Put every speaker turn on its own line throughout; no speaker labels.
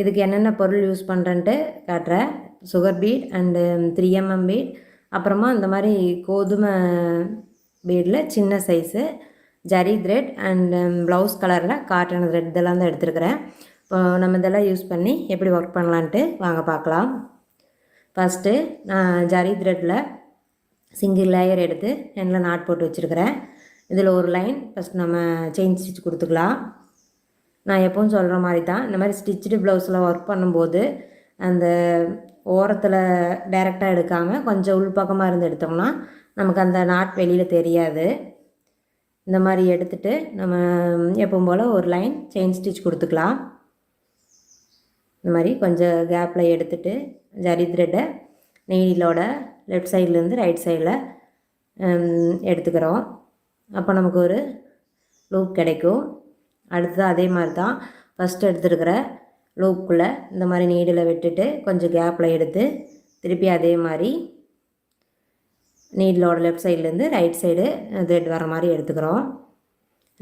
இதுக்கு என்னென்ன பொருள் யூஸ் பண்ணுறேன்ட்டு காட்டுறேன். Sugar beat and 3mm beat, அப்புறமா இந்த மாதிரி கோதுமை பீடில் சின்ன size, zari thread and blouse கலரில் காட்டன் த்ரெட் இதெல்லாம் தான் எடுத்துருக்கிறேன். இப்போ நம்ம இதெல்லாம் யூஸ் பண்ணி எப்படி ஒர்க் பண்ணலான்ட்டு வாங்க பார்க்கலாம். ஃபஸ்ட்டு நான் ஜரி த்ரெட்டில் சிங்கிள் லேயர் எடுத்து எண்ணில் நாட் போட்டு வச்சுருக்கிறேன். இதில் ஒரு லைன் ஃபஸ்ட் நம்ம செயின் ஸ்டிச் கொடுத்துக்கலாம். நான் எப்பவும் சொல்கிற மாதிரி தான், இந்த மாதிரி ஸ்டிச்சுடு ப்ளவுஸில் ஒர்க் பண்ணும்போது அந்த ஓரத்தில் டைரெக்டாக எடுக்காமல் கொஞ்சம் உள்பக்கமாக இருந்து எடுத்தோம்னா நமக்கு அந்த நாட் வெளியில் தெரியாது. இந்த மாதிரி எடுத்துகிட்டு நம்ம எப்பவும் போல் ஒரு லைன் செயின் ஸ்டிச் கொடுத்துக்கலாம். இந்த மாதிரி கொஞ்சம் கேப்பில் எடுத்துகிட்டு ஜரி த்ரெட்டை நீடிலோட லெஃப்ட் சைட்லேருந்து ரைட் சைடில் எடுத்துக்கிறோம். அப்போ நமக்கு ஒரு லூப் கிடைக்கும். அடுத்தது அதே மாதிரி தான் ஃபஸ்ட்டு எடுத்துருக்கிற லூப்புக்குள்ளே இந்த மாதிரி நீடில் விட்டுட்டு கொஞ்சம் கேப்பில் எடுத்து திருப்பி அதே மாதிரி நீடிலோட லெஃப்ட் சைட்லேருந்து ரைட் சைடு த்ரெட் வர மாதிரி எடுத்துக்கிறோம்.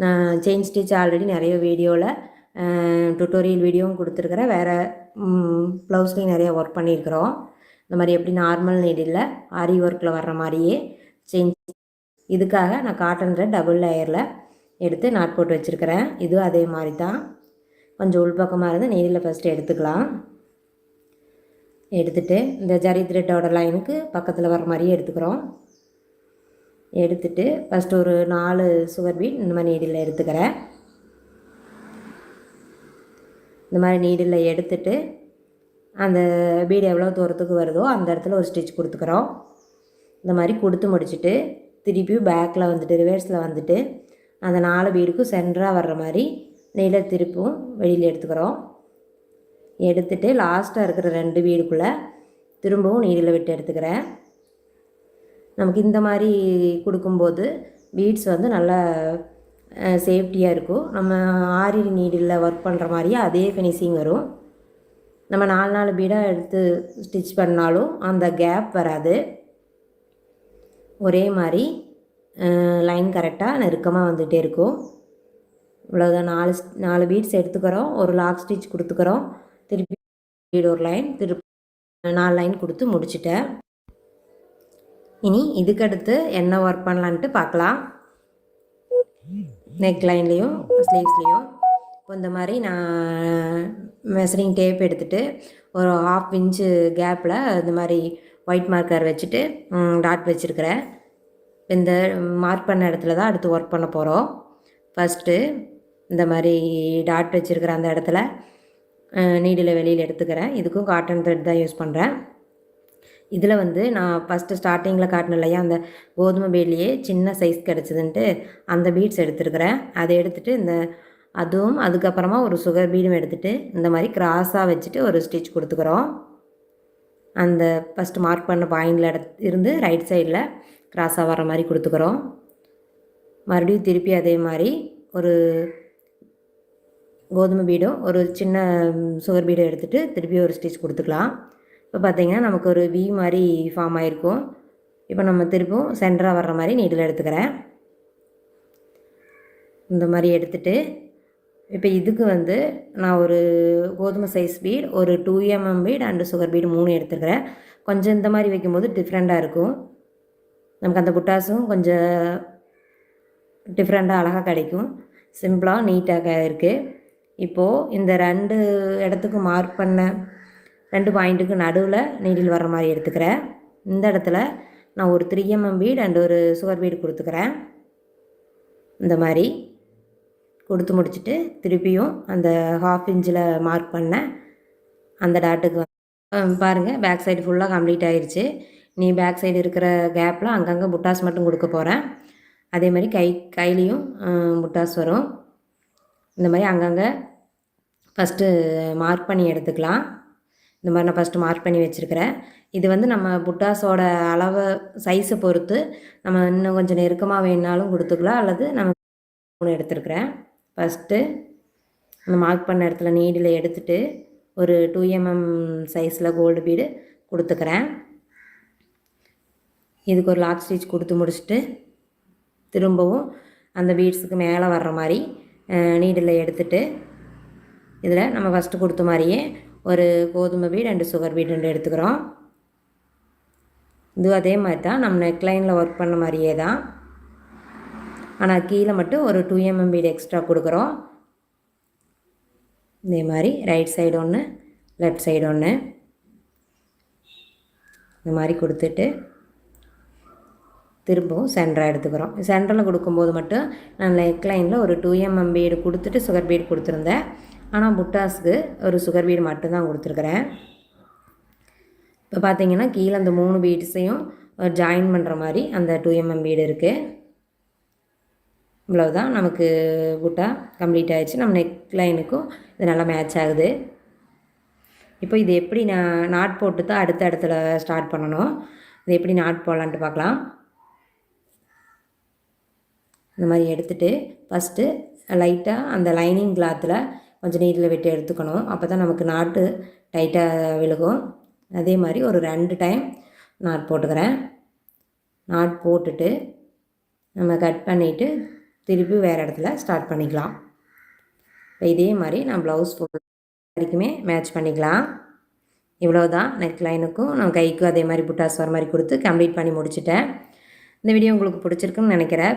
நான் செயின் ஸ்டிச் ஆல்ரெடி நிறைய வீடியோவில் டுட்டோரியல் வீடியோவும் கொடுத்துருக்குறேன். வேறு ப்ளவுஸ்லேயும் நிறைய ஒர்க் பண்ணியிருக்கிறோம். இந்த மாதிரி எப்படி நார்மல் நீடில் ஆரி ஒர்க்கில் வர்ற மாதிரியே செயின், இதுக்காக நான் காட்டன் த்ரெட் டபுள் லேயரில் எடுத்து நாட் போட்டு வச்சுருக்கிறேன். இதுவும் அதே மாதிரி தான் கொஞ்சம் உள்பக்கமாக இருந்து நீடில் ஃபஸ்ட்டு எடுத்துக்கலாம். எடுத்துகிட்டு இந்த ஜரி த்ரெட்டோட லைனுக்கு பக்கத்தில் வர மாதிரியே எடுத்துக்கிறோம். எடுத்துகிட்டு ஃபஸ்ட்டு ஒரு 4 சுகர் பீட் இந்த மாதிரி நீடில் எடுத்துக்கிறேன். இந்த மாதிரி நீடில் எடுத்துகிட்டு அந்த பீடு எவ்வளோ தூரத்துக்கு வருதோ அந்த இடத்துல ஒரு ஸ்டிச் கொடுத்துக்கிறோம். இந்த மாதிரி கொடுத்து முடிச்சுட்டு திருப்பியும் பேக்கில் வந்துட்டு ரிவர்ஸில் வந்துட்டு அந்த 4 பீடுக்கும் சென்டராக வர்ற மாதிரி நீல திருப்பும் வெளியில் எடுத்துக்கிறோம். எடுத்துகிட்டு லாஸ்ட்டாக இருக்கிற 2 பீடுக்குள்ளே திரும்பவும் நீடில் விட்டு எடுத்துக்கிறேன். நமக்கு இந்த மாதிரி கொடுக்கும்போது பீட்ஸ் வந்து நல்லா சேஃப்டியாக இருக்கும். நம்ம ஆரி நீடில் ஒர்க் பண்ணுற மாதிரியே அதே ஃபினிஷிங் வரும். நம்ம 4 பீடாக எடுத்து ஸ்டிச் பண்ணாலும் அந்த கேப் வராது. ஒரே மாதிரி லைன் கரெக்டாக நெருக்கமாக வந்துகிட்டே இருக்கும். இவ்வளோதான். 4 பீட்ஸ் எடுத்துக்கிறோம், ஒரு லாக் ஸ்டிச் கொடுத்துக்கிறோம், திருப்பி பீடு ஒரு லைன், திருப்பி 4 லைன் கொடுத்து முடிச்சிட்டேன். இனி இதுக்கடுத்து என்ன ஒர்க் பண்ணலான்ட்டு பார்க்கலாம். நெக் லைன்லேயும் ஸ்லீவ்ஸ்லேயும் இப்போ இந்த மாதிரி நான் மெஷரிங் டேப் எடுத்துகிட்டு ஒரு 1/2 இன்ச்சு கேப்பில் இந்த மாதிரி ஒயிட் மார்க்கர் வச்சுட்டு டாட் வச்சுருக்கிறேன். இந்த மார்க் பண்ண இடத்துல தான் அடுத்து ஒர்க் பண்ண போகிறோம். ஃபஸ்ட்டு இந்த மாதிரி டாட் வச்சுருக்கிற அந்த இடத்துல நீடில் வெளியில் எடுத்துக்கிறேன். இதுக்கும் காட்டன் த்ரெட் தான் யூஸ் பண்ணுறேன். இதில் வந்து நான் ஃபஸ்ட்டு ஸ்டார்டிங்கில் காட்டின இல்லையா அந்த கோதுமை பீட்லேயே சின்ன சைஸ் கிடச்சிதுன்ட்டு அந்த பீட்ஸ் எடுத்துருக்கிறேன். அதை எடுத்துகிட்டு அதுவும் அதுக்கப்புறமா ஒரு சுகர் பீடும் எடுத்துகிட்டு இந்த மாதிரி கிராஸாக வச்சுட்டு ஒரு ஸ்டிச் கொடுத்துக்கிறோம். அந்த ஃபஸ்ட்டு மார்க் பண்ண பாயிண்டில் இருந்து ரைட் சைடில் கிராஸாக வர மாதிரி கொடுத்துக்கிறோம். மறுபடியும் திருப்பி அதே மாதிரி ஒரு கோதுமை பீடும் ஒரு சின்ன சுகர் பீடும் எடுத்துகிட்டு திருப்பி ஒரு ஸ்டிச் கொடுத்துக்கலாம். இப்போ பார்த்திங்கன்னா நமக்கு ஒரு வி மாதிரி ஃபார்ம் ஆகிருக்கும். இப்போ நம்ம திருப்பும் சென்டராக வர்ற மாதிரி நீடில் எடுத்துக்கிறேன். இந்த மாதிரி எடுத்துகிட்டு இப்போ இதுக்கு வந்து நான் ஒரு கோதுமை சைஸ் பீட், ஒரு 2mm beat and sugar bead 3 எடுத்துக்கிறேன். கொஞ்சம் இந்த மாதிரி வைக்கும்போது டிஃப்ரெண்ட்டாக இருக்கும். நமக்கு அந்த புட்டாஸும் கொஞ்சம் டிஃப்ரெண்ட்டாக அழகாக கிடைக்கும். சிம்பிளாக நீட்டாக இருக்குது. இப்போது இந்த 2 இடத்துக்கு மார்க் பண்ண 2 பாயிண்ட்டுக்கு நடுவில் நீடில் வர்ற மாதிரி எடுத்துக்கிறேன். இந்த இடத்துல நான் ஒரு 3mm பீட் அண்டு ஒரு சுகர் பீடு கொடுத்துக்கிறேன். இந்த மாதிரி கொடுத்து முடிச்சுட்டு திருப்பியும் அந்த 1/2 இன்ச்சில் மார்க் பண்ண அந்த டாட்டுக்கு பாருங்கள் பேக் சைடு ஃபுல்லாக கம்ப்ளீட் ஆகிடுச்சு. நீ பேக் சைடு இருக்கிற கேப்பில் அங்கங்கே புட்டாஸ் மட்டும் கொடுக்க போகிறேன். அதே மாதிரி கையிலையும் புட்டாஸ் வரும். இந்த மாதிரி அங்கங்கே ஃபஸ்ட்டு மார்க் பண்ணி எடுத்துக்கலாம். இந்த மாதிரி நான் ஃபஸ்ட்டு மார்க் பண்ணி வச்சுருக்கிறேன். இது வந்து நம்ம புட்டாஸோட அளவு சைஸை பொறுத்து நம்ம இன்னும் கொஞ்சம் நெருக்கமாக வேணுனாலும் கொடுத்துக்கலாம், அல்லது நம்ம 3 எடுத்துருக்கிறேன். ஃபஸ்ட்டு அந்த மார்க் பண்ண இடத்துல நீடில் எடுத்துகிட்டு ஒரு 2mm சைஸில் கோல்டு பீடு கொடுத்துக்கிறேன். இதுக்கு ஒரு லாக் ஸ்டிச் கொடுத்து முடிச்சுட்டு திரும்பவும் அந்த பீட்ஸுக்கு மேலே வர்ற மாதிரி நீடில் எடுத்துகிட்டு இதில் நம்ம ஃபஸ்ட்டு கொடுத்த மாதிரியே ஒரு கோதுமை பீட் 2 சுகர் பீட் 2 எடுத்துக்கிறோம். இது அதே மாதிரி தான் நம்ம நெக்லைனில் ஒர்க் பண்ண மாதிரியே தான், ஆனால் கீழே மட்டும் ஒரு 2 mm பீட் எக்ஸ்ட்ரா கொடுக்குறோம். இதே மாதிரி ரைட் சைடு ஒன்று, லெஃப்ட் சைடு ஒன்று, இந்த மாதிரி கொடுத்துட்டு திரும்பவும் சென்டராக எடுத்துக்கிறோம். சென்டரில் கொடுக்கும்போது மட்டும் நான் நெக்லைனில் ஒரு 2 mm பீடு கொடுத்துட்டு சுகர் பீடு கொடுத்துருந்தேன். ஆனால் புட்டாஸுக்கு ஒரு சுகர் பீடு மட்டும்தான் கொடுத்துருக்குறேன். இப்போ பார்த்தீங்கன்னா கீழே அந்த 3 பீட்ஸையும் ஜாயின் பண்ணுற மாதிரி அந்த 2 mm பீடு இருக்குது. இவ்வளவுதான், நமக்கு புட்டா கம்ப்ளீட் ஆகிடுச்சு. நம்ம நெக்லைனுக்கும் இது நல்லா மேட்ச் ஆகுது. இப்போ இது எப்படி நான் நாட் போட்டு தான் அடுத்த இடத்துல ஸ்டார்ட் பண்ணணும். இது எப்படி நாட் போடலான்ட்டு பார்க்கலாம். இந்த மாதிரி எடுத்துகிட்டு ஃபஸ்ட்டு லைட்டாக அந்த லைனிங் கிளாத்தில் கொஞ்சம் நீட்டில் விட்டு எடுத்துக்கணும். அப்போ தான் நமக்கு நாட்டு டைட்டாக விழுகும். அதே மாதிரி ஒரு 2 டைம் நாட் போட்டுக்கிறேன். நாட் போட்டுட்டு நம்ம கட் பண்ணிவிட்டு திருப்பி வேறு இடத்துல ஸ்டார்ட் பண்ணிக்கலாம். இப்போ இதே மாதிரி நான் ப்ளவுஸ் வரைக்குமே மேட்ச் பண்ணிக்கலாம். இவ்வளோதான், நெக் லைனுக்கும் நான் கைக்கும் அதே மாதிரி புட்டாஸ் வர மாதிரி கொடுத்து கம்ப்ளீட் பண்ணி முடிச்சிட்டேன். இந்த வீடியோ உங்களுக்கு பிடிச்சிருக்குன்னு நினைக்கிறேன்.